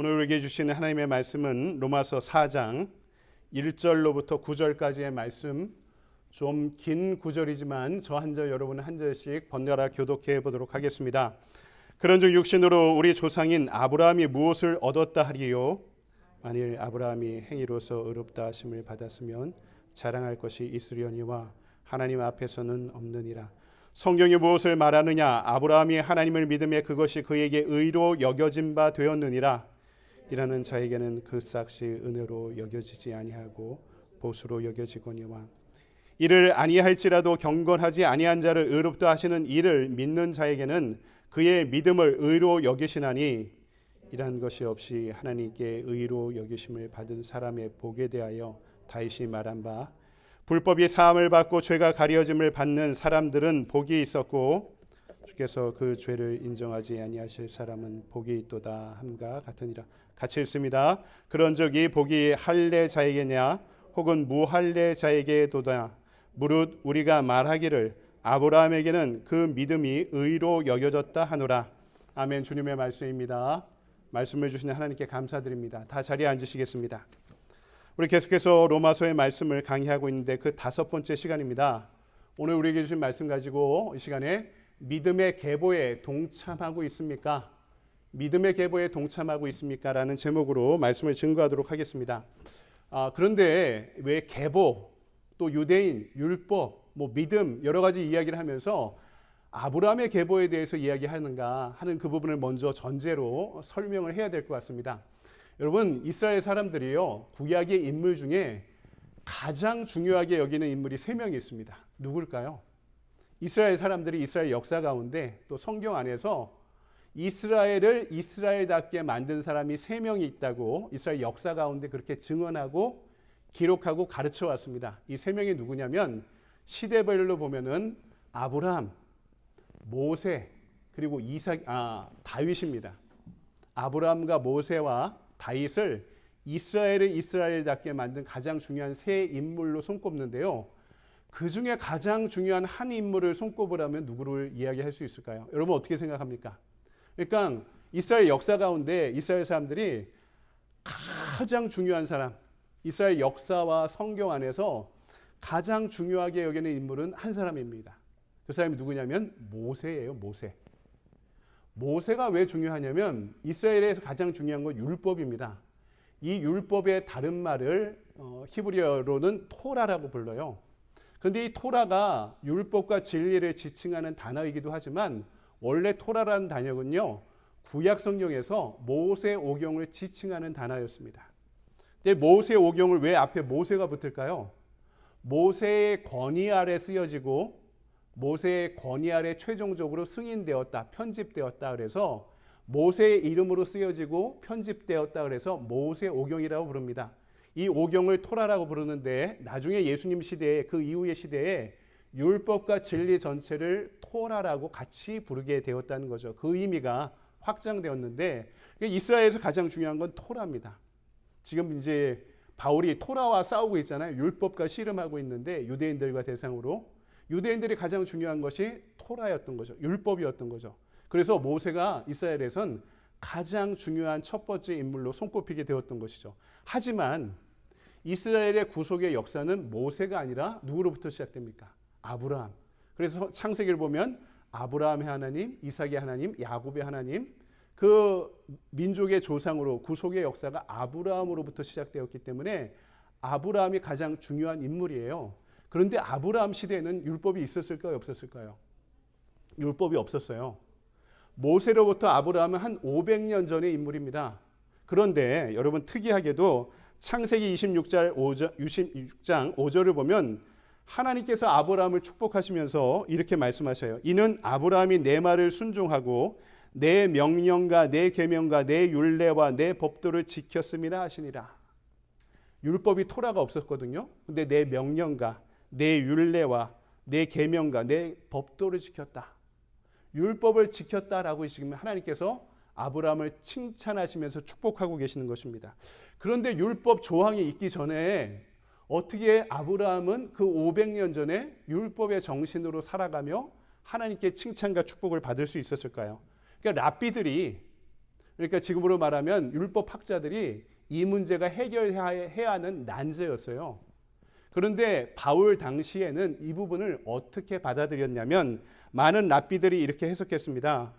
오늘 우리에게 주시는 하나님의 말씀은 로마서 4장 1절로부터 9절까지의 말씀, 좀 긴 구절이지만 저 한 절 여러분 한 절씩 번갈아 교독해 보도록 하겠습니다. 그런즉 육신으로 우리 조상인 아브라함이 무엇을 얻었다 하리요? 만일 아브라함이 행위로서 의롭다 하심을 받았으면 자랑할 것이 있으려니와 하나님 앞에서는 없느니라. 성경이 무엇을 말하느냐? 아브라함이 하나님을 믿음에 그것이 그에게 의로 여겨진 바 되었느니라. 이라는 자에게는 그 삭시 은혜로 여겨지지 아니하고 보수로 여겨지거니와 이를 아니할지라도 경건하지 아니한 자를 의롭다 하시는 이를 믿는 자에게는 그의 믿음을 의로 여기시나니 이란 것이 없이 하나님께 의로 여기심을 받은 사람의 복에 대하여 다윗이 말한 바 불법이 사함을 받고 죄가 가려짐을 받는 사람들은 복이 있었고 주께서 그 죄를 인정하지 아니하실 사람은 복이 있도다 함과 같으니라. 같이 읽습니다. 그런즉 이 복이 할례자에게냐 혹은 무할례자에게도다. 무릇 우리가 말하기를 아브라함에게는 그 믿음이 의로 여겨졌다 하노라. 아멘. 주님의 말씀입니다. 말씀을 주시는 하나님께 감사드립니다. 다 자리에 앉으시겠습니다. 우리 계속해서 로마서의 말씀을 강의하고 있는데 그 5번째 시간입니다. 오늘 우리에게 주신 말씀 가지고 이 시간에 믿음의 계보에 동참하고 있습니까? 믿음의 계보에 동참하고 있습니까? 라는 제목으로 말씀을 증거하도록 하겠습니다. 그런데 왜 계보, 또 유대인, 율법, 믿음 여러 가지 이야기를 하면서 아브라함의 계보에 대해서 이야기하는가 하는 그 부분을 먼저 전제로 설명을 해야 될 것 같습니다. 여러분, 이스라엘 사람들이요, 구약의 인물 중에 가장 중요하게 여기는 인물이 3명이 있습니다. 누굴까요? 이스라엘 사람들이 이스라엘 역사 가운데 또 성경 안에서 이스라엘을 이스라엘답게 만든 사람이 3명이 있다고 이스라엘 역사 가운데 그렇게 증언하고 기록하고 가르쳐 왔습니다. 이 3명이 누구냐면 시대별로 보면은 아브라함, 모세, 그리고 다윗입니다. 아브라함과 모세와 다윗을 이스라엘을 이스라엘답게 만든 가장 중요한 3 인물로 손꼽는데요. 그 중에 가장 중요한 한 인물을 손꼽으라면 누구를 이야기할 수 있을까요? 여러분 어떻게 생각합니까? 그러니까 이스라엘 역사 가운데 이스라엘 사람들이 가장 중요한 사람, 이스라엘 역사와 성경 안에서 가장 중요하게 여기는 인물은 한 사람입니다. 그 사람이 누구냐면 모세예요. 모세. 모세가 왜 중요하냐면 이스라엘에서 가장 중요한 건 율법입니다. 이 율법의 다른 말을 히브리어로는 토라라고 불러요. 그런데 이 토라가 율법과 진리를 지칭하는 단어이기도 하지만 원래 토라라는 단어는요, 구약 성경에서 모세 오경을 지칭하는 단어였습니다. 근데 모세 오경을 왜 앞에 모세가 붙을까요? 모세의 권위 아래 쓰여지고 모세의 권위 아래 최종적으로 승인되었다, 편집되었다 그래서 모세의 이름으로 쓰여지고 편집되었다 그래서 모세 오경이라고 부릅니다. 이 오경을 토라라고 부르는데 나중에 예수님 시대에 그 이후의 시대에 율법과 진리 전체를 토라라고 같이 부르게 되었다는 거죠. 그 의미가 확장되었는데 이스라엘에서 가장 중요한 건 토라입니다. 지금 이제 바울이 토라와 싸우고 있잖아요. 율법과 씨름하고 있는데 유대인들과 대상으로 유대인들이 가장 중요한 것이 토라였던 거죠. 율법이었던 거죠. 그래서 모세가 이스라엘에선 가장 중요한 첫 번째 인물로 손꼽히게 되었던 것이죠. 하지만 이스라엘의 구속의 역사는 모세가 아니라 누구로부터 시작됩니까? 아브라함. 그래서 창세기를 보면 아브라함의 하나님, 이삭의 하나님, 야곱의 하나님, 그 민족의 조상으로 구속의 역사가 아브라함으로부터 시작되었기 때문에 아브라함이 가장 중요한 인물이에요. 그런데 아브라함 시대에는 율법이 있었을까요? 없었을까요? 율법이 없었어요. 모세로부터 아브라함은 한 500년 전의 인물입니다. 그런데 여러분 특이하게도 창세기 26장 5절을 보면 하나님께서 아브라함을 축복하시면서 이렇게 말씀하셔요. 이는 아브라함이 내 말을 순종하고 내 명령과 내 계명과 내 율례와 내 법도를 지켰음이라 하시니라. 율법이 토라가 없었거든요. 근데 내 명령과 내 율례와 내 계명과 내 법도를 지켰다. 율법을 지켰다라고 지금 하나님께서 아브라함을 칭찬하시면서 축복하고 계시는 것입니다. 그런데 율법 조항이 있기 전에 어떻게 아브라함은 그 500년 전에 율법의 정신으로 살아가며 하나님께 칭찬과 축복을 받을 수 있었을까요? 그러니까 랍비들이 그러니까 지금으로 말하면 율법 학자들이 이 문제가 해결해야 하는 난제였어요. 그런데 바울 당시에는 이 부분을 어떻게 받아들였냐면 많은 랍비들이 이렇게 해석했습니다.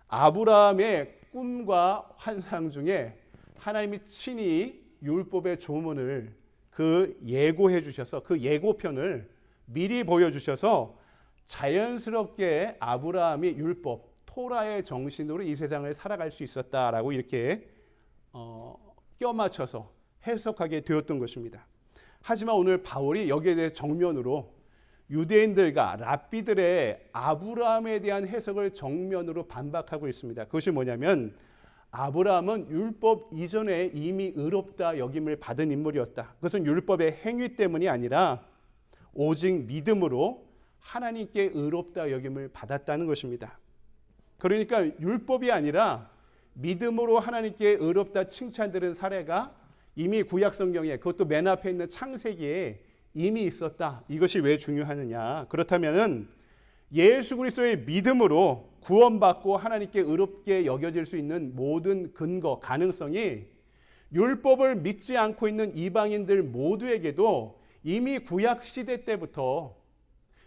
아브라함의 꿈과 환상 중에 하나님이 친히 율법의 조문을 그 예고해 주셔서 그 예고편을 미리 보여주셔서 자연스럽게 아브라함이 율법, 토라의 정신으로 이 세상을 살아갈 수 있었다라고 이렇게 껴맞춰서 해석하게 되었던 것입니다. 하지만 오늘 바울이 여기에 대해 정면으로 유대인들과 랍비들의 아브라함에 대한 해석을 정면으로 반박하고 있습니다. 그것이 뭐냐면 아브라함은 율법 이전에 이미 의롭다 여김을 받은 인물이었다. 그것은 율법의 행위 때문이 아니라 오직 믿음으로 하나님께 의롭다 여김을 받았다는 것입니다. 그러니까 율법이 아니라 믿음으로 하나님께 의롭다 칭찬드린 사례가 이미 구약 성경에, 그것도 맨 앞에 있는 창세기에 이미 있었다. 이것이 왜 중요하느냐? 그렇다면은 예수 그리스도의 믿음으로 구원받고 하나님께 의롭게 여겨질 수 있는 모든 근거, 가능성이 율법을 믿지 않고 있는 이방인들 모두에게도 이미 구약 시대 때부터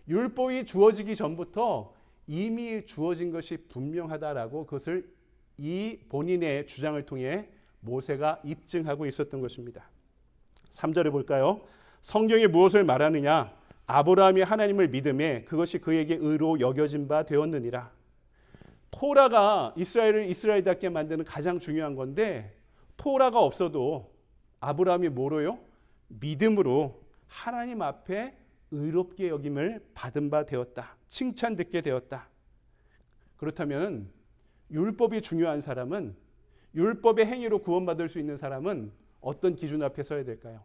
율법이 주어지기 전부터 이미 주어진 것이 분명하다라고 그것을 이 본인의 주장을 통해 모세가 입증하고 있었던 것입니다. 3절에 볼까요? 성경이 무엇을 말하느냐? 아브라함이 하나님을 믿음에 그것이 그에게 의로 여겨진 바 되었느니라. 토라가 이스라엘을 이스라엘답게 만드는 가장 중요한 건데 토라가 없어도 아브라함이 뭐로요? 믿음으로 하나님 앞에 의롭게 여김을 받은 바 되었다. 칭찬 듣게 되었다. 그렇다면 율법이 중요한 사람은, 율법의 행위로 구원받을 수 있는 사람은 어떤 기준 앞에 서야 될까요?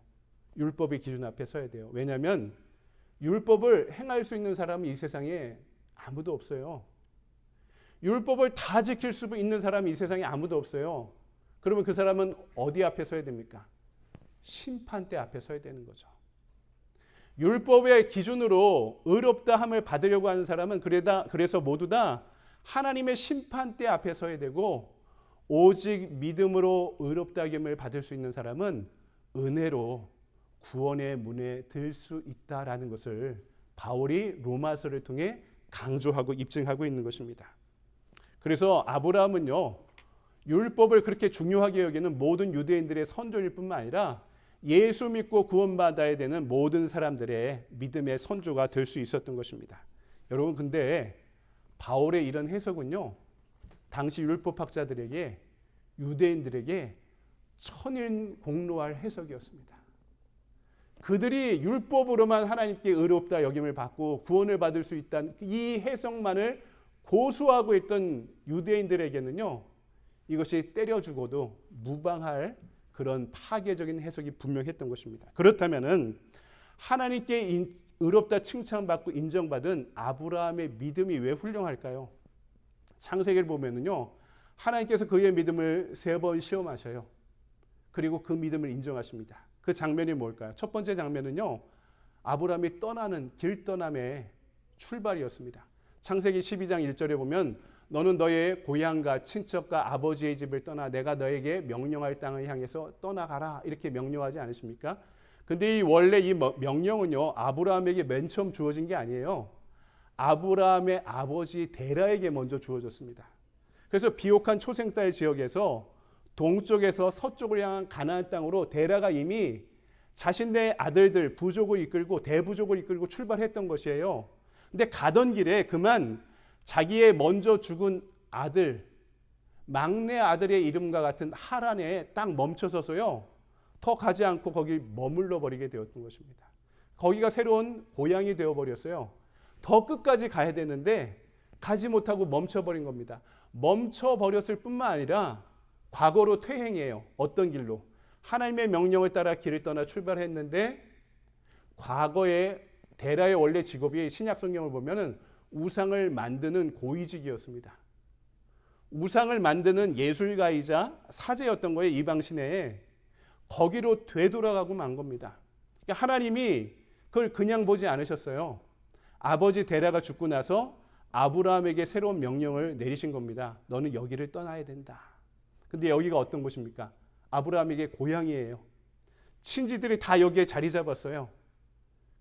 율법의 기준 앞에 서야 돼요. 왜냐하면 율법을 행할 수 있는 사람은 이 세상에 아무도 없어요. 율법을 다 지킬 수 있는 사람이 이 세상에 아무도 없어요. 그러면 그 사람은 어디 앞에 서야 됩니까? 심판대 앞에 서야 되는 거죠. 율법의 기준으로 의롭다 함을 받으려고 하는 사람은 그래서 모두 다 하나님의 심판대 앞에 서야 되고, 오직 믿음으로 의롭다 함을 받을 수 있는 사람은 은혜로 구원의 문에 들 수 있다라는 것을 바울이 로마서를 통해 강조하고 입증하고 있는 것입니다. 그래서 아브라함은요, 율법을 그렇게 중요하게 여기는 모든 유대인들의 선조일 뿐만 아니라 예수 믿고 구원받아야 되는 모든 사람들의 믿음의 선조가 될 수 있었던 것입니다. 여러분, 근데 바울의 이런 해석은요, 당시 율법학자들에게, 유대인들에게 천인공노할 해석이었습니다. 그들이 율법으로만 하나님께 의롭다 여김을 받고 구원을 받을 수 있다는 이 해석만을 고수하고 있던 유대인들에게는요, 이것이 때려 죽어도 무방할 그런 파괴적인 해석이 분명했던 것입니다. 그렇다면은 하나님께 의롭다 칭찬받고 인정받은 아브라함의 믿음이 왜 훌륭할까요? 창세기를 보면은요, 하나님께서 그의 믿음을 3번 시험하셔요. 그리고 그 믿음을 인정하십니다. 그 장면이 뭘까요? 첫 번째 장면은요, 아브라함이 떠나는 길 떠남의 출발이었습니다. 창세기 12장 1절에 보면 너는 너의 고향과 친척과 아버지의 집을 떠나 내가 너에게 명령할 땅을 향해서 떠나가라, 이렇게 명령하지 않으십니까? 근데 원래 이 명령은요, 아브라함에게 맨 처음 주어진 게 아니에요. 아브라함의 아버지 데라에게 먼저 주어졌습니다. 그래서 비옥한 초생딸 지역에서 동쪽에서 서쪽을 향한 가나안 땅으로 데라가 이미 자신의 아들들, 부족을 이끌고 대부족을 이끌고 출발했던 것이에요. 근데 가던 길에 그만 자기의 먼저 죽은 아들, 막내 아들의 이름과 같은 하란에 딱 멈춰서서요, 더 가지 않고 거기 머물러 버리게 되었던 것입니다. 거기가 새로운 고향이 되어버렸어요. 더 끝까지 가야 되는데 가지 못하고 멈춰버린 겁니다. 멈춰버렸을 뿐만 아니라 과거로 퇴행해요. 어떤 길로? 하나님의 명령을 따라 길을 떠나 출발했는데, 과거에 데라의 원래 직업이 신약 성경을 보면은 우상을 만드는 고위직이었습니다. 우상을 만드는 예술가이자 사제였던 거예요, 이방 시내에. 거기로 되돌아가고 만 겁니다. 그러니까 하나님이 그걸 그냥 보지 않으셨어요. 아버지 데라가 죽고 나서 아브라함에게 새로운 명령을 내리신 겁니다. 너는 여기를 떠나야 된다. 근데 여기가 어떤 곳입니까? 아브라함에게 고향이에요. 친지들이 다 여기에 자리 잡았어요.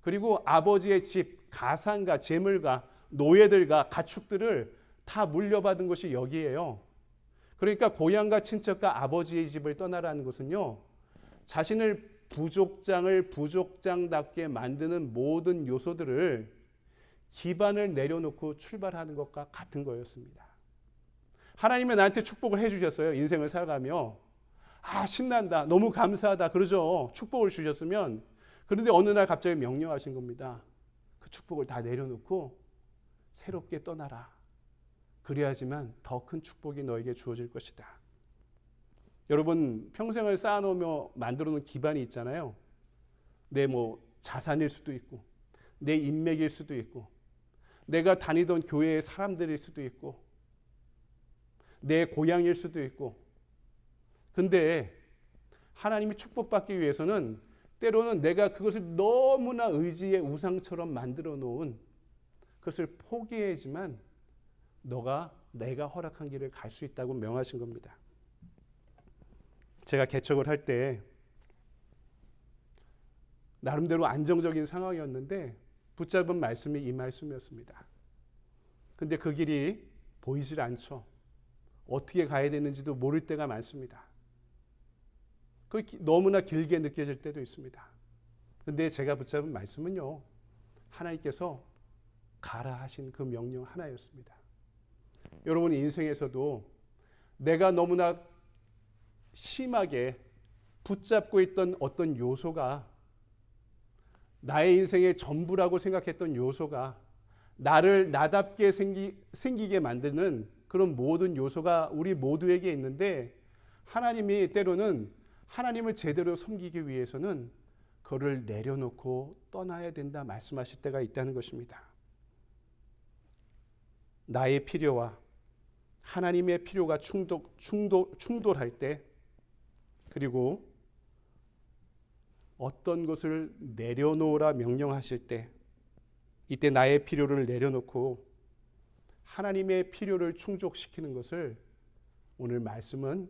그리고 아버지의 집, 가산과 재물과 노예들과 가축들을 다 물려받은 것이 여기예요. 그러니까 고향과 친척과 아버지의 집을 떠나라는 것은요, 자신을 부족장을 부족장답게 만드는 모든 요소들을 기반을 내려놓고 출발하는 것과 같은 거였습니다. 하나님은 나한테 축복을 해주셨어요. 인생을 살아가며 신난다, 너무 감사하다 그러죠. 축복을 주셨으면. 그런데 어느 날 갑자기 명령하신 겁니다. 그 축복을 다 내려놓고 새롭게 떠나라. 그래야지만 더 큰 축복이 너에게 주어질 것이다. 여러분, 평생을 쌓아놓으며 만들어놓은 기반이 있잖아요. 내 자산일 수도 있고, 내 인맥일 수도 있고, 내가 다니던 교회의 사람들일 수도 있고, 내 고향일 수도 있고. 근데 하나님이 축복받기 위해서는 때로는 내가 그것을 너무나 의지의 우상처럼 만들어 놓은 그것을 포기해야지만 내가 허락한 길을 갈 수 있다고 명하신 겁니다. 제가 개척을 할 때 나름대로 안정적인 상황이었는데 붙잡은 말씀이 이 말씀이었습니다. 근데 그 길이 보이질 않죠. 어떻게 가야 되는지도 모를 때가 많습니다. 너무나 길게 느껴질 때도 있습니다. 근데 제가 붙잡은 말씀은요, 하나님께서 가라 하신 그 명령 하나였습니다. 여러분 인생에서도 내가 너무나 심하게 붙잡고 있던 어떤 요소가, 나의 인생의 전부라고 생각했던 요소가 나를 나답게 생기게 만드는 그런 모든 요소가 우리 모두에게 있는데, 하나님이 때로는 하나님을 제대로 섬기기 위해서는 그를 내려놓고 떠나야 된다 말씀하실 때가 있다는 것입니다. 나의 필요와 하나님의 필요가 충돌할 때, 그리고 어떤 것을 내려놓으라 명령하실 때, 이때 나의 필요를 내려놓고 하나님의 필요를 충족시키는 것을 오늘 말씀은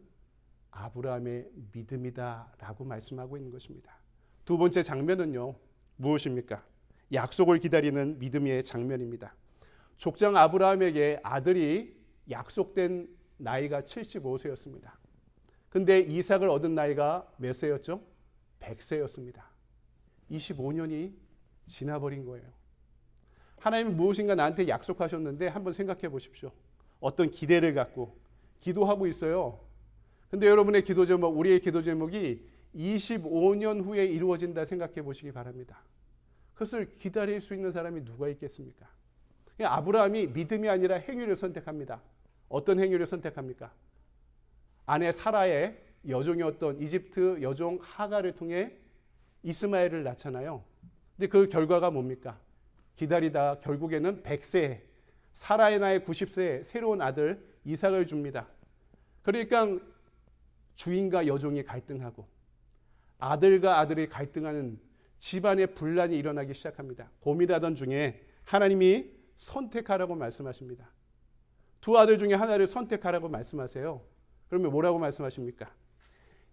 아브라함의 믿음이다라고 말씀하고 있는 것입니다. 두 번째 장면은요, 무엇입니까? 약속을 기다리는 믿음의 장면입니다. 족장 아브라함에게 아들이 약속된 나이가 75세였습니다. 근데 이삭을 얻은 나이가 몇 세였죠? 100세였습니다. 25년이 지나버린 거예요. 하나님은 무엇인가 나한테 약속하셨는데 한번 생각해 보십시오. 어떤 기대를 갖고 기도하고 있어요. 근데 여러분의 기도 제목, 우리의 기도 제목이 25년 후에 이루어진다 생각해 보시기 바랍니다. 그것을 기다릴 수 있는 사람이 누가 있겠습니까? 아브라함이 믿음이 아니라 행위를 선택합니다. 어떤 행위를 선택합니까? 아내 사라의 여종이었던 이집트 여종 하갈을 통해 이스마엘을 낳잖아요. 근데 그 결과가 뭡니까? 기다리다 결국에는 100세, 사라의 나이 90세에 새로운 아들 이삭을 줍니다. 그러니까 주인과 여종이 갈등하고 아들과 아들이 갈등하는 집안의 분란이 일어나기 시작합니다. 고민하던 중에 하나님이 선택하라고 말씀하십니다. 두 아들 중에 하나를 선택하라고 말씀하세요. 그러면 뭐라고 말씀하십니까?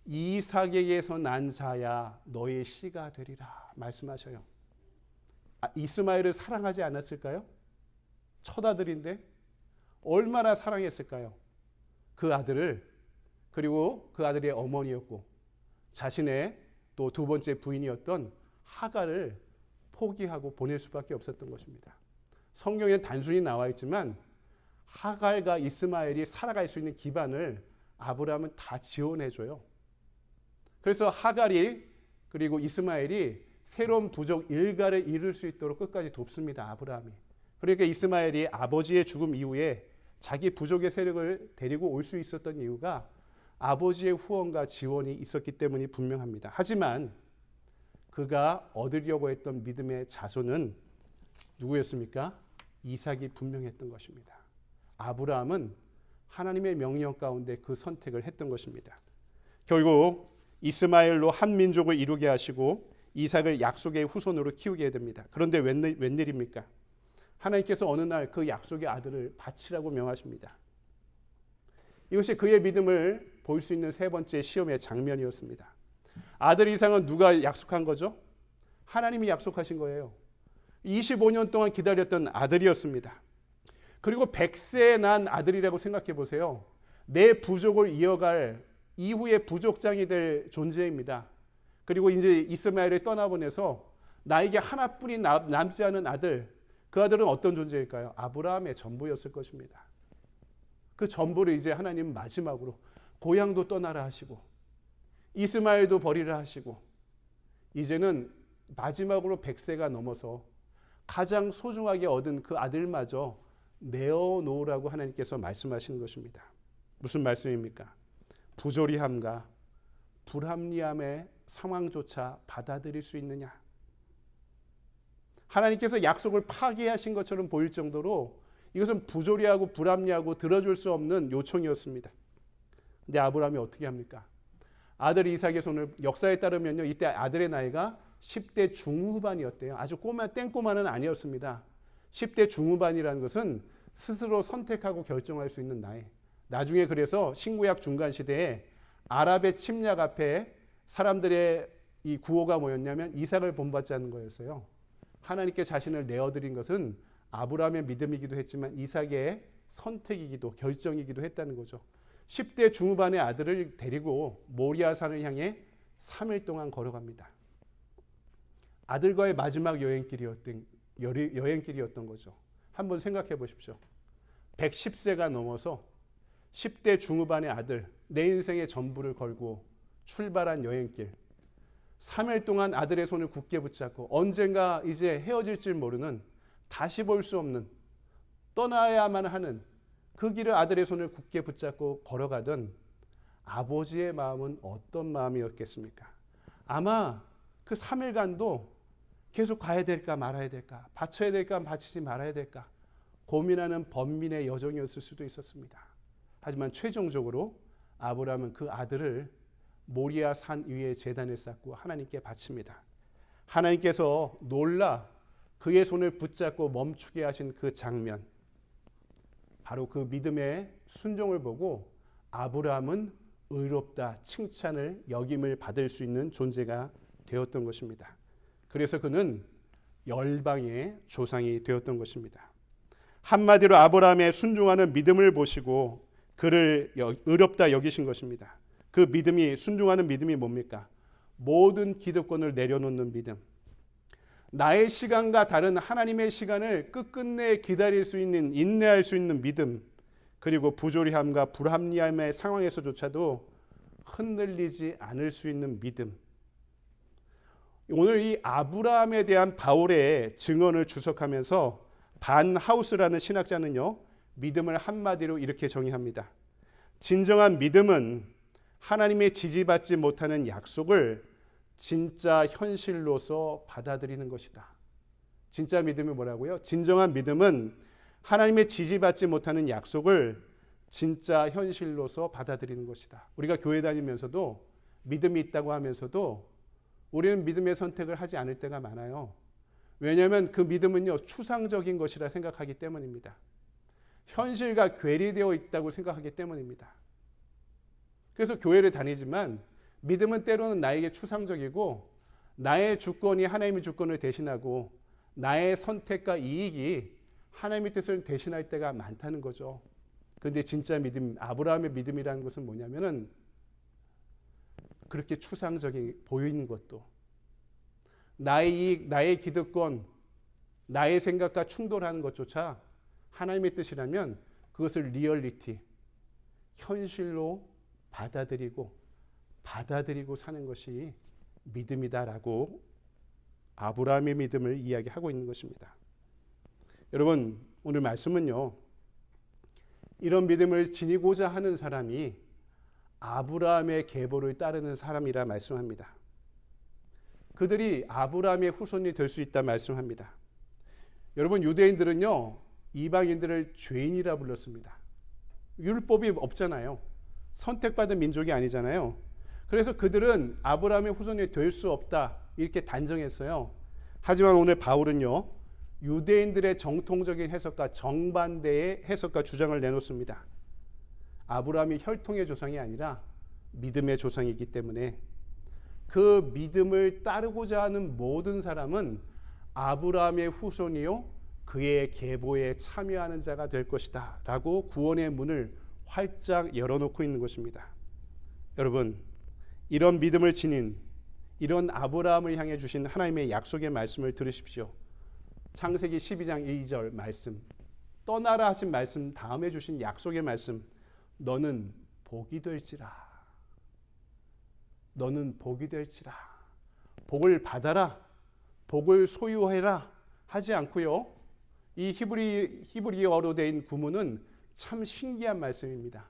이삭에게서 난 자야 너의 씨가 되리라 말씀하셔요. 이스마엘을 사랑하지 않았을까요? 첫 아들인데 얼마나 사랑했을까요? 그 아들을, 그리고 그 아들의 어머니였고 자신의 또 두 번째 부인이었던 하갈을 포기하고 보낼 수밖에 없었던 것입니다. 성경에는 단순히 나와 있지만 하갈과 이스마엘이 살아갈 수 있는 기반을 아브라함은 다 지원해줘요. 그래서 하갈이 그리고 이스마엘이 새로운 부족 일가를 이룰 수 있도록 끝까지 돕습니다. 아브라함이. 그러니까 이스마엘이 아버지의 죽음 이후에 자기 부족의 세력을 데리고 올 수 있었던 이유가 아버지의 후원과 지원이 있었기 때문이 분명합니다. 하지만 그가 얻으려고 했던 믿음의 자손은 누구였습니까? 이삭이 분명했던 것입니다. 아브라함은 하나님의 명령 가운데 그 선택을 했던 것입니다. 결국 이스마엘로 한 민족을 이루게 하시고 이삭을 약속의 후손으로 키우게 됩니다. 그런데 웬일입니까? 하나님께서 어느 날 그 약속의 아들을 바치라고 명하십니다. 이것이 그의 믿음을 볼 수 있는 세 번째 시험의 장면이었습니다. 아들 이상은 누가 약속한 거죠? 하나님이 약속하신 거예요. 25년 동안 기다렸던 아들이었습니다. 그리고 100세에 난 아들이라고 생각해 보세요. 내 부족을 이어갈 이후의 부족장이 될 존재입니다. 그리고 이제 이스마엘을 떠나보내서 나에게 하나뿐이 남지 않은 아들, 그 아들은 어떤 존재일까요? 아브라함의 전부였을 것입니다. 그 전부를 이제 하나님 마지막으로 고향도 떠나라 하시고 이스마엘도 버리라 하시고 이제는 마지막으로 100세가 넘어서 가장 소중하게 얻은 그 아들마저 내어놓으라고 하나님께서 말씀하시는 것입니다. 무슨 말씀입니까? 부조리함과 불합리함의 상황조차 받아들일 수 있느냐? 하나님께서 약속을 파기하신 것처럼 보일 정도로 이것은 부조리하고 불합리하고 들어줄 수 없는 요청이었습니다. 근데 아브라함이 어떻게 합니까? 아들 이삭의 손을, 역사에 따르면요, 이때 아들의 나이가 10대 중후반이었대요. 아주 땡꼬마는 아니었습니다. 10대 중후반이라는 것은 스스로 선택하고 결정할 수 있는 나이. 나중에 그래서 신구약 중간 시대에 아랍의 침략 앞에 사람들의 이 구호가 뭐였냐면 이삭을 본받자는 거였어요. 하나님께 자신을 내어드린 것은 아브라함의 믿음이기도 했지만 이삭의 선택이기도 결정이기도 했다는 거죠. 10대 중후반의 아들을 데리고 모리아 산을 향해 3일 동안 걸어갑니다. 아들과의 마지막 여행길이었던 거죠. 한번 생각해 보십시오. 110세가 넘어서 10대 중후반의 아들, 내 인생의 전부를 걸고 출발한 여행길. 3일 동안 아들의 손을 굳게 붙잡고 언젠가 이제 헤어질 줄 모르는, 다시 볼 수 없는, 떠나야만 하는 그 길을 아들의 손을 굳게 붙잡고 걸어가던 아버지의 마음은 어떤 마음이었겠습니까? 아마 그 3일간도 계속 가야 될까 말아야 될까, 바쳐야 될까 바치지 말아야 될까 고민하는 번민의 여정이었을 수도 있었습니다. 하지만 최종적으로 아브라함은 그 아들을 모리아 산 위에 제단을 쌓고 하나님께 바칩니다. 하나님께서 놀라 그의 손을 붙잡고 멈추게 하신 그 장면, 바로 그 믿음의 순종을 보고 아브라함은 의롭다 칭찬을 여김을 받을 수 있는 존재가 되었던 것입니다. 그래서 그는 열방의 조상이 되었던 것입니다. 한마디로 아브라함의 순종하는 믿음을 보시고 그를 의롭다 여기신 것입니다. 그 믿음이, 순종하는 믿음이 뭡니까? 모든 기득권을 내려놓는 믿음. 나의 시간과 다른 하나님의 시간을 끝끝내 기다릴 수 있는, 인내할 수 있는 믿음, 그리고 부조리함과 불합리함의 상황에서조차도 흔들리지 않을 수 있는 믿음. 오늘 이 아브라함에 대한 바울의 증언을 주석하면서 반하우스라는 신학자는요, 믿음을 한마디로 이렇게 정의합니다. 진정한 믿음은 하나님의 지지받지 못하는 약속을 진짜 현실로서 받아들이는 것이다. 진짜 믿음이 뭐라고요? 진정한 믿음은 하나님의 지지받지 못하는 약속을 진짜 현실로서 받아들이는 것이다. 우리가 교회 다니면서도 믿음이 있다고 하면서도 우리는 믿음의 선택을 하지 않을 때가 많아요. 왜냐하면 그 믿음은요, 추상적인 것이라 생각하기 때문입니다. 현실과 괴리되어 있다고 생각하기 때문입니다. 그래서 교회를 다니지만 믿음은 때로는 나에게 추상적이고 나의 주권이 하나님의 주권을 대신하고 나의 선택과 이익이 하나님의 뜻을 대신할 때가 많다는 거죠. 그런데 진짜 믿음, 아브라함의 믿음이라는 것은 뭐냐면은 그렇게 추상적인 보이는 것도, 나의 이익, 나의 기득권, 나의 생각과 충돌하는 것조차 하나님의 뜻이라면 그것을 리얼리티, 현실로 받아들이고 사는 것이 믿음이다라고 아브라함의 믿음을 이야기하고 있는 것입니다. 여러분, 오늘 말씀은요, 이런 믿음을 지니고자 하는 사람이 아브라함의 계보를 따르는 사람이라 말씀합니다. 그들이 아브라함의 후손이 될 수 있다 말씀합니다. 여러분, 유대인들은요, 이방인들을 죄인이라 불렀습니다. 율법이 없잖아요. 선택받은 민족이 아니잖아요. 그래서 그들은 아브라함의 후손이 될 수 없다 이렇게 단정했어요. 하지만 오늘 바울은요, 유대인들의 정통적인 해석과 정반대의 해석과 주장을 내놓습니다. 아브라함이 혈통의 조상이 아니라 믿음의 조상이기 때문에 그 믿음을 따르고자 하는 모든 사람은 아브라함의 후손이요 그의 계보에 참여하는 자가 될 것이다 라고 구원의 문을 활짝 열어놓고 있는 것입니다. 여러분, 이런 믿음을 지닌 이런 아브라함을 향해 주신 하나님의 약속의 말씀을 들으십시오. 창세기 12장 2절 말씀, 떠나라 하신 말씀 다음에 주신 약속의 말씀, 너는 복이 될지라. 너는 복이 될지라. 복을 받아라. 복을 소유해라 하지 않고요. 이 히브리어로 된 구문은 참 신기한 말씀입니다.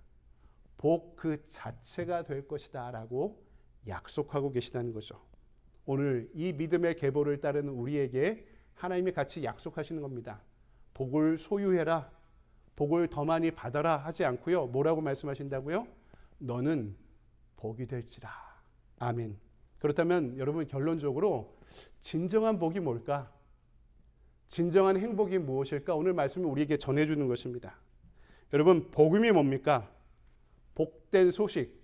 복 그 자체가 될 것이다 라고 약속하고 계시다는 거죠. 오늘 이 믿음의 계보를 따르는 우리에게 하나님이 같이 약속하시는 겁니다. 복을 소유해라. 복을 더 많이 받아라 하지 않고요. 뭐라고 말씀하신다고요? 너는 복이 될지라. 아멘. 그렇다면 여러분 결론적으로 진정한 복이 뭘까? 진정한 행복이 무엇일까? 오늘 말씀이 우리에게 전해주는 것입니다. 여러분, 복음이 뭡니까? 복된 소식.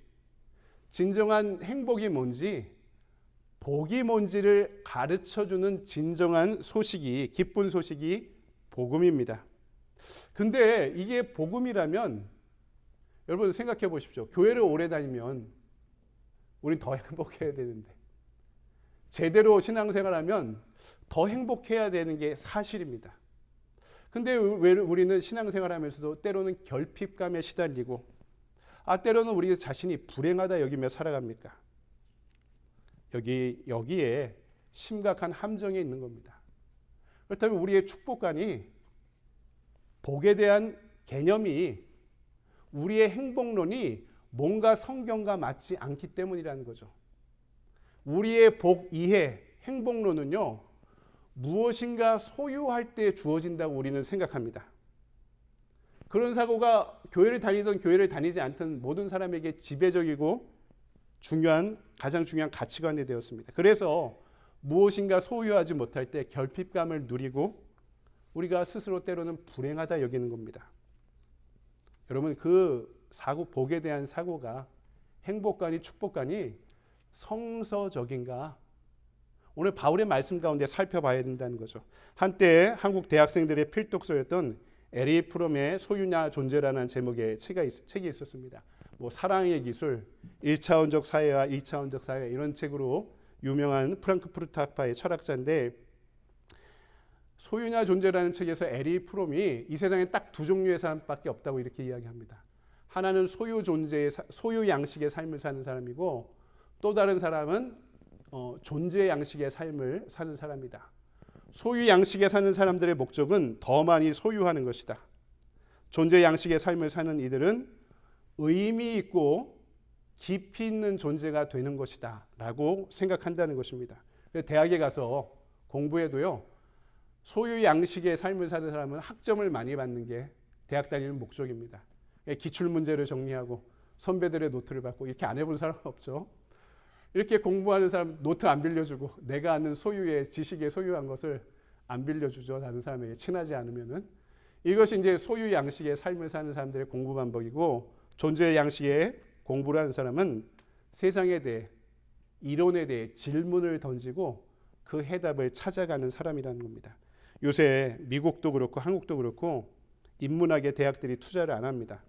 진정한 행복이 뭔지, 복이 뭔지를 가르쳐주는 진정한 소식이, 기쁜 소식이 복음입니다. 근데 이게 복음이라면 여러분 생각해 보십시오. 교회를 오래 다니면 우린 더 행복해야 되는데, 제대로 신앙생활하면 더 행복해야 되는 게 사실입니다. 근데 왜 우리는 신앙생활하면서도 때로는 결핍감에 시달리고 때로는 우리 자신이 불행하다 여기며 살아갑니까? 여기에 심각한 함정이 있는 겁니다. 그렇다면 우리의 축복관이, 복에 대한 개념이, 우리의 행복론이 뭔가 성경과 맞지 않기 때문이라는 거죠. 우리의 복 이해, 행복론은요, 무엇인가 소유할 때 주어진다고 우리는 생각합니다. 그런 사고가 교회를 다니든 교회를 다니지 않든 모든 사람에게 지배적이고 가장 중요한 가치관이 되었습니다. 그래서 무엇인가 소유하지 못할 때 결핍감을 누리고 우리가 스스로 때로는 불행하다 여기는 겁니다. 여러분, 그 사고, 복에 대한 사고가, 행복관이, 축복관이 성서적인가? 오늘 바울의 말씀 가운데 살펴봐야 된다는 거죠. 한때 한국 대학생들의 필독서였던 에리 프롬의 소유냐 존재라는 제목의 책이 있었습니다. 사랑의 기술, 1차원적 사회와 2차원적 사회, 이런 책으로 유명한 프랑크푸르트 학파의 철학자인데, 소유냐 존재라는 책에서 에리 프롬이 이 세상에 딱 두 종류의 사람밖에 없다고 이렇게 이야기합니다. 하나는 소유 양식의 삶을 사는 사람이고, 또 다른 사람은 존재 양식의 삶을 사는 사람이다. 소유 양식에 사는 사람들의 목적은 더 많이 소유하는 것이다. 존재 양식의 삶을 사는 이들은 의미 있고 깊이 있는 존재가 되는 것이다 라고 생각한다는 것입니다. 대학에 가서 공부해도요, 소유 양식의 삶을 사는 사람은 학점을 많이 받는 게 대학 다니는 목적입니다. 기출문제를 정리하고 선배들의 노트를 받고, 이렇게 안 해본 사람은 없죠. 이렇게 공부하는 사람 노트 안 빌려주고 내가 아는 소유의 지식에 소유한 것을 안 빌려주죠. 다른 사람에게 친하지 않으면은. 이것이 이제 소유 양식의 삶을 사는 사람들의 공부 방법이고, 존재 양식의 공부를 하는 사람은 세상에 대해, 이론에 대해 질문을 던지고 그 해답을 찾아가는 사람이라는 겁니다. 요새 미국도 그렇고 한국도 그렇고 인문학의 대학들이 투자를 안 합니다.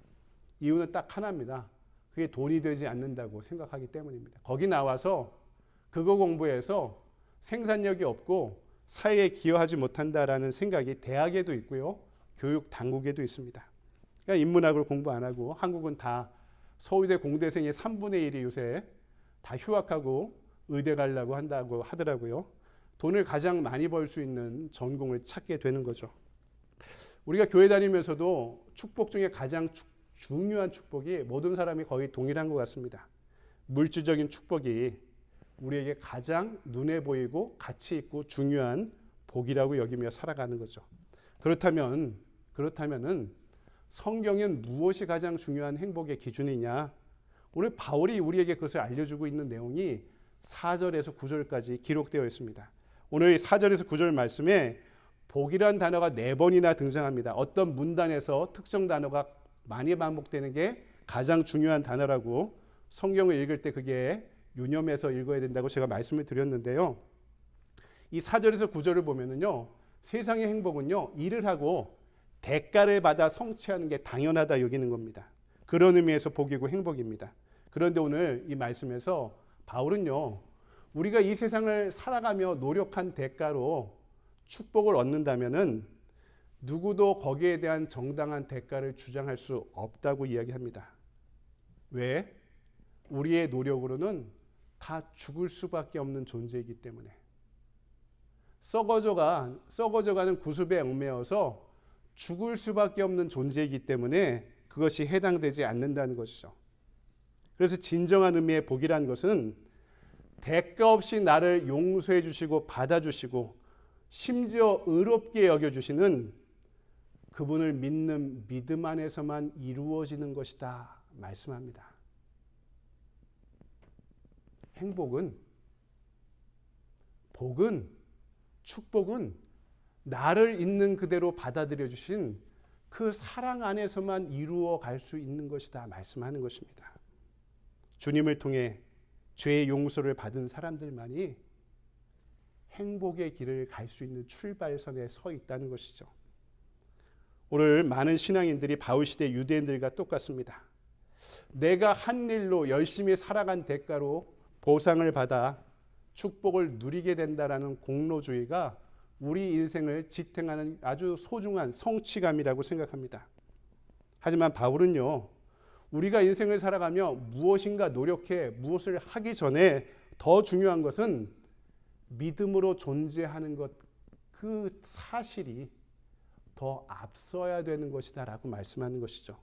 이유는 딱 하나입니다. 그게 돈이 되지 않는다고 생각하기 때문입니다. 거기 나와서 그거 공부해서 생산력이 없고 사회에 기여하지 못한다라는 생각이 대학에도 있고요, 교육 당국에도 있습니다. 그러니까 인문학을 공부 안 하고, 한국은 다 서울대 공대생의 3분의 1이 요새 다 휴학하고 의대 가려고 한다고 하더라고요. 돈을 가장 많이 벌 수 있는 전공을 찾게 되는 거죠. 우리가 교회 다니면서도 축복 중에 가장 중요한 축복이 모든 사람이 거의 동일한 것 같습니다. 물질적인 축복이 우리에게 가장 눈에 보이고 가치 있고 중요한 복이라고 여기며 살아가는 거죠. 그렇다면은 성경은 무엇이 가장 중요한 행복의 기준이냐? 오늘 바울이 우리에게 그것을 알려주고 있는 내용이 4절에서 9절까지 기록되어 있습니다. 오늘 4절에서 9절 말씀에 복이란 단어가 4번이나 등장합니다. 어떤 문단에서 특정 단어가 많이 반복되는 게 가장 중요한 단어라고 성경을 읽을 때 그게 유념해서 읽어야 된다고 제가 말씀을 드렸는데요. 이 4절에서 9절을 보면은요. 세상의 행복은요. 일을 하고 대가를 받아 성취하는 게 당연하다 여기는 겁니다. 그런 의미에서 복이고 행복입니다. 그런데 오늘 이 말씀에서 바울은요. 우리가 이 세상을 살아가며 노력한 대가로 축복을 얻는다면은 누구도 거기에 대한 정당한 대가를 주장할 수 없다고 이야기합니다. 왜? 우리의 노력으로는 다 죽을 수밖에 없는 존재이기 때문에. 썩어져가는 구습에 얽매여서 죽을 수밖에 없는 존재이기 때문에 그것이 해당되지 않는다는 것이죠. 그래서 진정한 의미의 복이라는 것은 대가 없이 나를 용서해 주시고 받아주시고 심지어 의롭게 여겨주시는 그분을 믿는 믿음 안에서만 이루어지는 것이다 말씀합니다. 행복은, 복은, 축복은 나를 있는 그대로 받아들여 주신 그 사랑 안에서만 이루어 갈 수 있는 것이다 말씀하는 것입니다. 주님을 통해 죄의 용서를 받은 사람들만이 행복의 길을 갈 수 있는 출발선에 서 있다는 것이죠. 오늘 많은 신앙인들이 바울 시대 유대인들과 똑같습니다. 내가 한 일로 열심히 살아간 대가로 보상을 받아 축복을 누리게 된다라는 공로주의가 우리 인생을 지탱하는 아주 소중한 성취감이라고 생각합니다. 하지만 바울은요. 우리가 인생을 살아가며 무엇인가 노력해 무엇을 하기 전에 더 중요한 것은 믿음으로 존재하는 것, 그 사실이 더 앞서야 되는 것이다 라고 말씀하는 것이죠.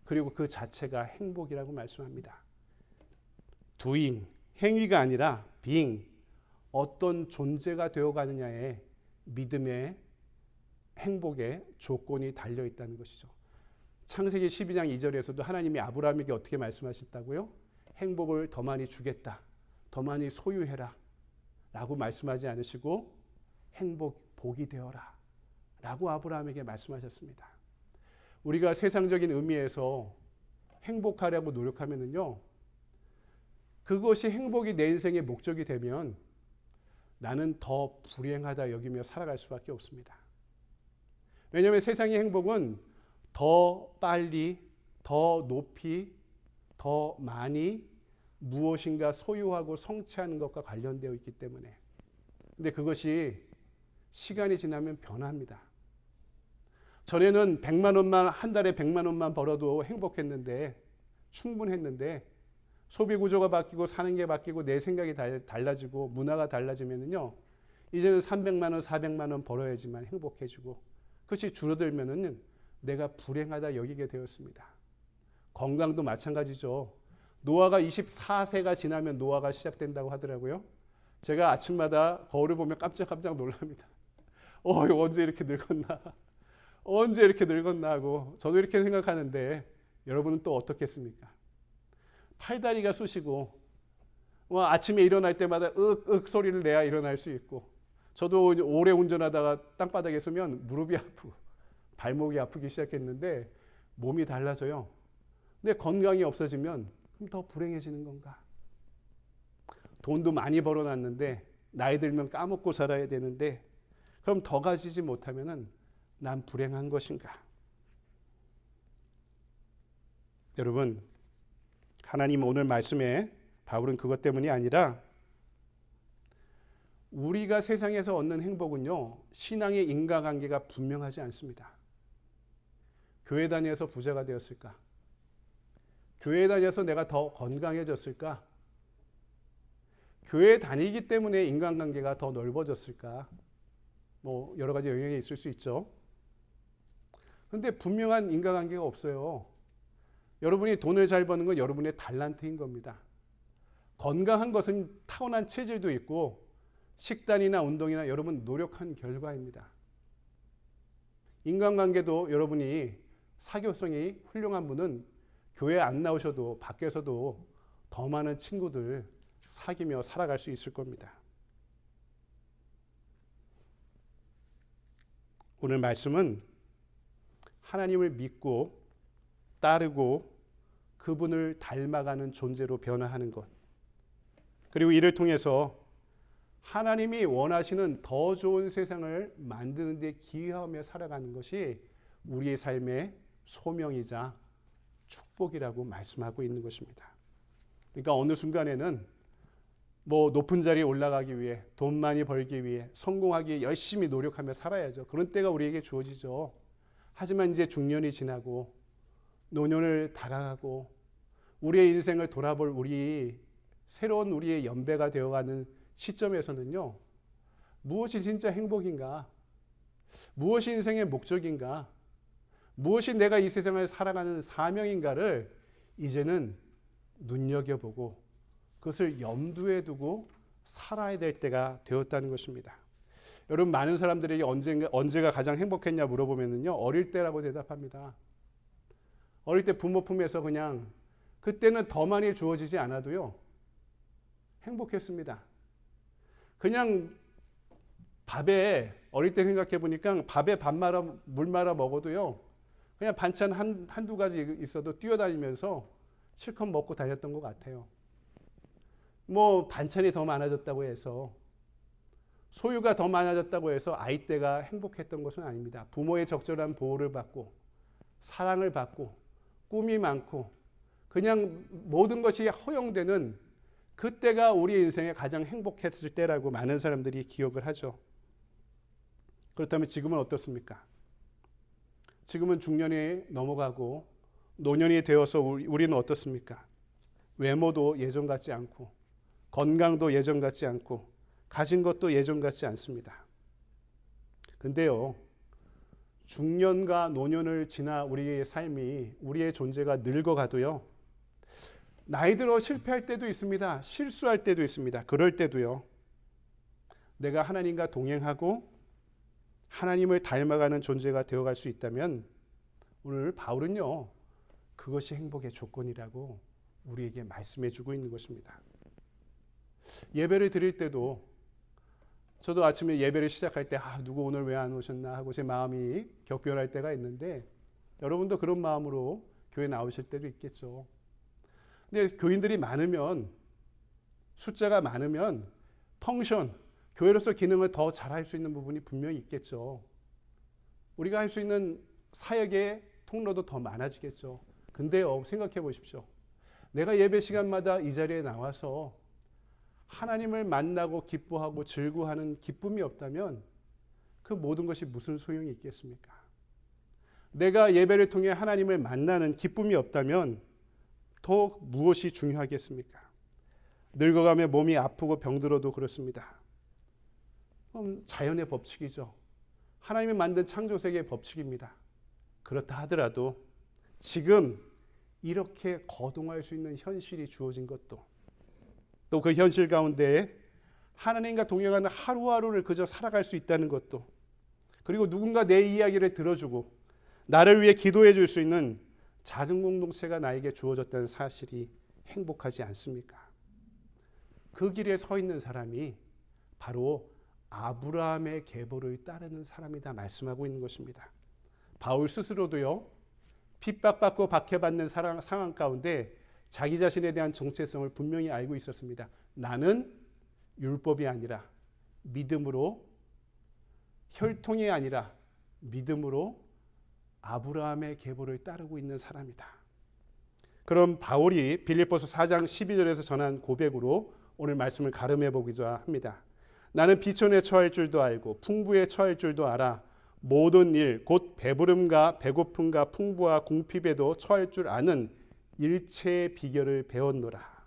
그리고 그 자체가 행복이라고 말씀합니다. doing, 행위가 아니라 being, 어떤 존재가 되어가느냐에 믿음의 행복의 조건이 달려있다는 것이죠. 창세기 12장 2절에서도 하나님이 아브라함에게 어떻게 말씀하셨다고요? 행복을 더 많이 주겠다. 더 많이 소유해라. 라고 말씀하지 않으시고 복이 되어라. 라고 아브라함에게 말씀하셨습니다. 우리가 세상적인 의미에서 행복하려고 노력하면은요. 그것이 행복이 내 인생의 목적이 되면 나는 더 불행하다 여기며 살아갈 수밖에 없습니다. 왜냐하면 세상의 행복은 더 빨리, 더 높이, 더 많이 무엇인가 소유하고 성취하는 것과 관련되어 있기 때문에. 근데 그것이 시간이 지나면 변합니다. 전에는 100만 원만, 한 달에 100만 원만 벌어도 행복했는데, 충분했는데, 소비 구조가 바뀌고 사는 게 바뀌고 내 생각이 달라지고 문화가 달라지면은요, 이제는 300만 원, 400만 원 벌어야지만 행복해지고, 그것이 줄어들면은 내가 불행하다 여기게 되었습니다. 건강도 마찬가지죠. 노화가 24세가 지나면 노화가 시작된다고 하더라고요. 제가 아침마다 거울을 보면 깜짝깜짝 놀랍니다. 언제 이렇게 늙었나? 언제 이렇게 늙었나 하고 저도 이렇게 생각하는데 여러분은 또 어떻겠습니까? 팔다리가 쑤시고 아침에 일어날 때마다 윽윽 소리를 내야 일어날 수 있고 저도 오래 운전하다가 땅바닥에 서면 무릎이 아프고 발목이 아프기 시작했는데 몸이 달라져요. 근데 건강이 없어지면 그럼 더 불행해지는 건가? 돈도 많이 벌어놨는데 나이 들면 까먹고 살아야 되는데 그럼 더 가지지 못하면은 난 불행한 것인가? 여러분, 하나님 오늘 말씀에 바울은 그것 때문이 아니라 우리가 세상에서 얻는 행복은요, 신앙의 인과관계가 분명하지 않습니다. 교회 다녀서 부자가 되었을까? 교회 다녀서 내가 더 건강해졌을까? 교회 다니기 때문에 인간관계가 더 넓어졌을까? 여러 가지 영향이 있을 수 있죠. 그런데 분명한 인과관계가 없어요. 여러분이 돈을 잘 버는 건 여러분의 달란트인 겁니다. 건강한 것은 타고난 체질도 있고 식단이나 운동이나 여러분 노력한 결과입니다. 인간관계도 여러분이 사교성이 훌륭한 분은 교회 안 나오셔도 밖에서도 더 많은 친구들 사귀며 살아갈 수 있을 겁니다. 오늘 말씀은 하나님을 믿고 따르고 그분을 닮아가는 존재로 변화하는 것. 그리고 이를 통해서 하나님이 원하시는 더 좋은 세상을 만드는 데 기여하며 살아가는 것이 우리의 삶의 소명이자 축복이라고 말씀하고 있는 것입니다. 그러니까 어느 순간에는 높은 자리에 올라가기 위해, 돈 많이 벌기 위해, 성공하기 위해 열심히 노력하며 살아야죠. 그런 때가 우리에게 주어지죠. 하지만 이제 중년이 지나고 노년을 다가가고 우리의 인생을 돌아볼 새로운 우리의 연배가 되어가는 시점에서는요, 무엇이 진짜 행복인가? 무엇이 인생의 목적인가? 무엇이 내가 이 세상을 살아가는 사명인가를 이제는 눈여겨보고 그것을 염두에 두고 살아야 될 때가 되었다는 것입니다. 여러분, 많은 사람들에게 언제가 가장 행복했냐 물어보면요, 어릴 때라고 대답합니다. 어릴 때 부모 품에서 그냥 그때는 더 많이 주어지지 않아도요, 행복했습니다. 그냥 밥에, 어릴 때 생각해 보니까 밥에 밥 말아 물 말아 먹어도요, 그냥 반찬 한두 가지 있어도 뛰어다니면서 실컷 먹고 다녔던 것 같아요. 반찬이 더 많아졌다고 해서, 소유가 더 많아졌다고 해서 아이 때가 행복했던 것은 아닙니다. 부모의 적절한 보호를 받고 사랑을 받고 꿈이 많고 그냥 모든 것이 허용되는 그때가 우리 인생에 가장 행복했을 때라고 많은 사람들이 기억을 하죠. 그렇다면 지금은 어떻습니까? 지금은 중년이 넘어가고 노년이 되어서 우리는 어떻습니까? 외모도 예전 같지 않고 건강도 예전 같지 않고 가진 것도 예전 같지 않습니다. 근데요, 중년과 노년을 지나 우리의 삶이, 우리의 존재가 늙어가도요, 나이 들어 실패할 때도 있습니다. 실수할 때도 있습니다. 그럴 때도요, 내가 하나님과 동행하고 하나님을 닮아가는 존재가 되어갈 수 있다면 오늘 바울은요, 그것이 행복의 조건이라고 우리에게 말씀해 주고 있는 것입니다. 예배를 드릴 때도, 저도 아침에 예배를 시작할 때 누구 오늘 왜 안 오셨나 하고 제 마음이 격변할 때가 있는데, 여러분도 그런 마음으로 교회 나오실 때도 있겠죠. 근데 교인들이 많으면, 숫자가 많으면 펑션, 교회로서 기능을 더 잘할 수 있는 부분이 분명히 있겠죠. 우리가 할 수 있는 사역의 통로도 더 많아지겠죠. 근데요, 생각해 보십시오. 내가 예배 시간마다 이 자리에 나와서 하나님을 만나고 기뻐하고 즐거워하는 기쁨이 없다면 그 모든 것이 무슨 소용이 있겠습니까? 내가 예배를 통해 하나님을 만나는 기쁨이 없다면 더 무엇이 중요하겠습니까? 늙어가며 몸이 아프고 병들어도 그렇습니다. 자연의 법칙이죠. 하나님이 만든 창조세계의 법칙입니다. 그렇다 하더라도 지금 이렇게 거동할 수 있는 현실이 주어진 것도, 또 그 현실 가운데 하나님과 동행하는 하루하루를 그저 살아갈 수 있다는 것도, 그리고 누군가 내 이야기를 들어주고 나를 위해 기도해 줄 수 있는 작은 공동체가 나에게 주어졌다는 사실이 행복하지 않습니까? 그 길에 서 있는 사람이 바로 아브라함의 계보를 따르는 사람이다 말씀하고 있는 것입니다. 바울 스스로도요, 핍박받고 박해받는 상황 가운데 자기 자신에 대한 정체성을 분명히 알고 있었습니다. 나는 율법이 아니라 믿음으로, 혈통이 아니라 믿음으로 아브라함의 계보를 따르고 있는 사람이다. 그럼 바울이 빌립보서 4장 12절에서 전한 고백으로 오늘 말씀을 가름해 보고자 합니다. 나는 비천에 처할 줄도 알고 풍부에 처할 줄도 알아 모든 일 곧 배부름과 배고픔과 풍부와 궁핍에도 처할 줄 아는 일체의 비결을 배웠노라.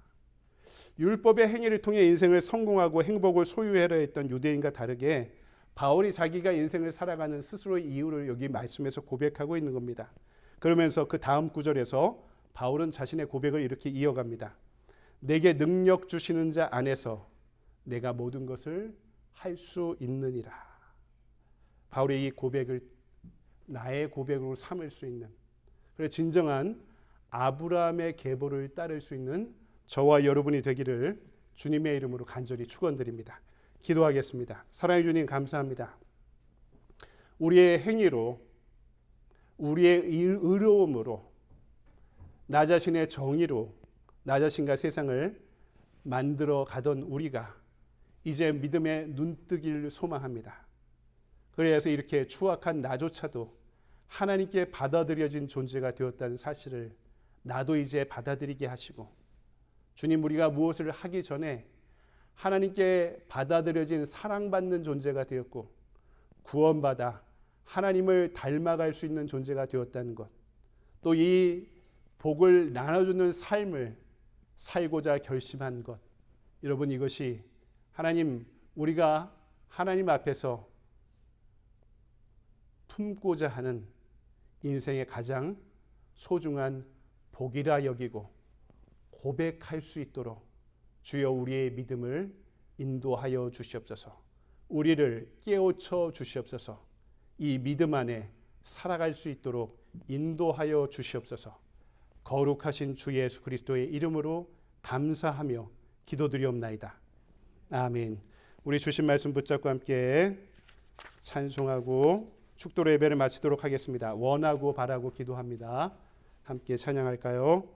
율법의 행위를 통해 인생을 성공하고 행복을 소유하려 했던 유대인과 다르게 바울이 자기가 인생을 살아가는 스스로의 이유를 여기 말씀에서 고백하고 있는 겁니다. 그러면서 그 다음 구절에서 바울은 자신의 고백을 이렇게 이어갑니다. 내게 능력 주시는 자 안에서 내가 모든 것을 할 수 있느니라. 바울의 이 고백을 나의 고백으로 삼을 수 있는, 그래 진정한 아브라함의 계보를 따를 수 있는 저와 여러분이 되기를 주님의 이름으로 간절히 축원드립니다. 기도하겠습니다. 사랑해 주님 감사합니다. 우리의 행위로, 우리의 의로움으로 나 자신의 정의로 나 자신과 세상을 만들어 가던 우리가 이제 믿음의 눈뜨기를 소망합니다. 그래서 이렇게 추악한 나조차도 하나님께 받아들여진 존재가 되었다는 사실을 나도 이제 받아들이게 하시고, 주님, 우리가 무엇을 하기 전에 하나님께 받아들여진 사랑받는 존재가 되었고 구원받아 하나님을 닮아갈 수 있는 존재가 되었다는 것, 또 이 복을 나눠주는 삶을 살고자 결심한 것, 여러분, 이것이 하나님, 우리가 하나님 앞에서 품고자 하는 인생의 가장 소중한 복이라 여기고 고백할 수 있도록 주여 우리의 믿음을 인도하여 주시옵소서. 우리를 깨우쳐 주시옵소서. 이 믿음 안에 살아갈 수 있도록 인도하여 주시옵소서. 거룩하신 주 예수 그리스도의 이름으로 감사하며 기도드리옵나이다. 아멘. 우리 주신 말씀 붙잡고 함께 찬송하고 축도로 예배를 마치도록 하겠습니다. 원하고 바라고 기도합니다. 함께 찬양할까요?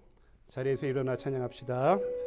자리에서 일어나 찬양합시다.